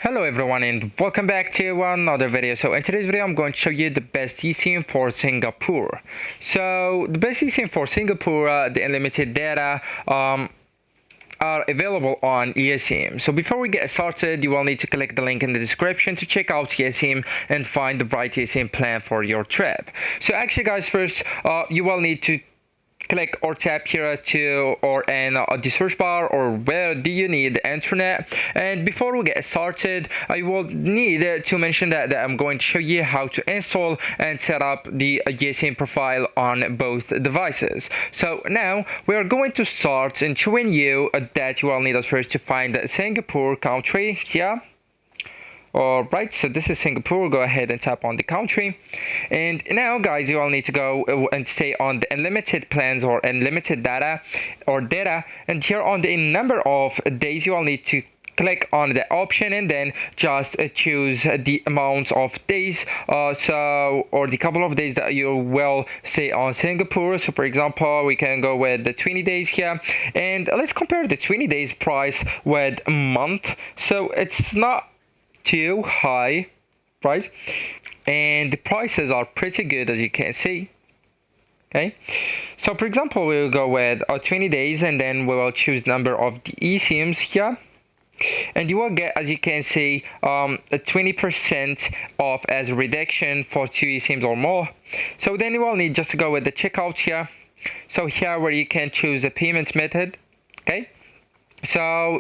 Hello everyone and welcome back to another video. So in today's video I'm going to show you the best eSIM for Singapore. So the best eSIM for Singapore, the unlimited data are available on eSIM. So before we get started, you will need to click the link in the description to check out eSIM and find the right eSIM plan for your trip. So actually guys, first you will need to click or tap here to or in the search bar or where do you need the internet. And before we get started, I will need to mention that I'm going to show you how to install and set up the eSIM profile on both devices. So now we are going to start in showing you that you will need us first to find Singapore country here. Alright, so this is Singapore. Go ahead and tap on the country. And now guys, you all need to go and stay on the unlimited plans or unlimited data. And here on the number of days, you all need to click on the option and then just choose the amount of days or the couple of days that you will stay on Singapore. So for example, we can go with the 20 days here, and let's compare the 20 days price with a month. So it's not too high price, and the prices are pretty good, as you can see. Okay, so for example, we'll go with 20 days and then we will choose number of the eSIMs here, and you will get, as you can see, a 20% off as a reduction for 2 eSIMs or more. So then you will need just to go with the checkout here. So here where you can choose a payment method. Okay, so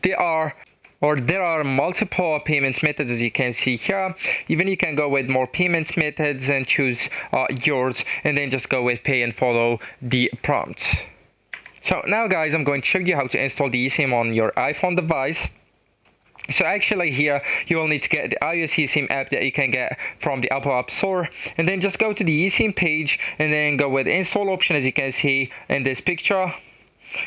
there are multiple payment methods, as you can see here. Even you can go with more payment methods and choose yours, and then just go with pay and follow the prompts. So now guys, I'm going to show you how to install the eSIM on your iPhone device. So actually here you will need to get the iOS eSIM app that you can get from the Apple App Store, and then just go to the eSIM page and then go with the install option, as you can see in this picture.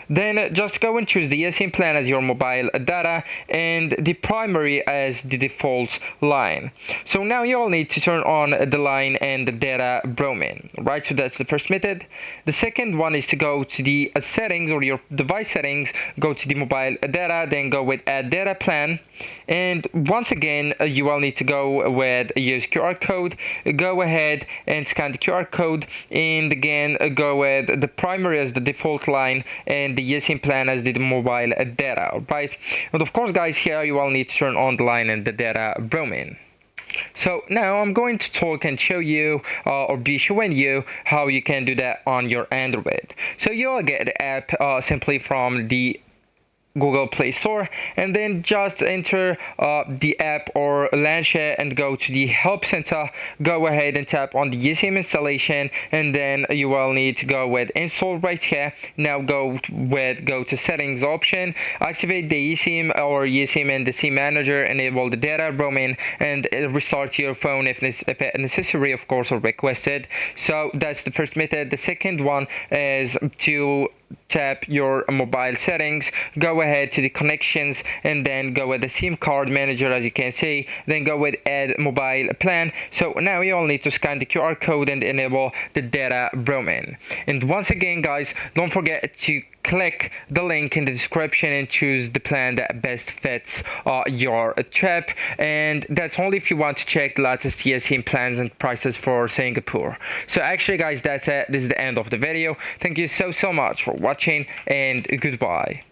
Then just go and choose the eSIM plan as your mobile data and the primary as the default line. So now you all need to turn on the line and the data roaming, right? So that's the first method. The second one is to go to the settings or your device settings, go to the mobile data, then go with add data plan. And once again, you will need to go with use QR code. Go ahead and scan the QR code, and again go with the primary as the default line and the eSIM plan as the mobile data, right? And of course guys, here you will need to turn on the line and the data roaming. So now I'm going to talk and show you or be showing you how you can do that on your Android. So you'll get the app simply from the Google Play Store, and then just enter the app or launch it and go to the help center. Go ahead and tap on the eSIM installation, and then you will need to go with install right here. Now go to settings option, activate the eSIM or eSIM and the SIM manager, enable the data roaming, and restart your phone if necessary, of course, or requested. So that's the first method. The second one is to tap your mobile settings, go ahead to the connections, and then go with the SIM card manager, as you can see, then go with add mobile plan. So now you all need to scan the QR code and enable the data roaming. And once again guys, don't forget to click the link in the description and choose the plan that best fits your trip. And that's only if you want to check the latest eSIM plans and prices for Singapore. So actually guys, that's it. This is the end of the video. Thank you so much for watching, and goodbye.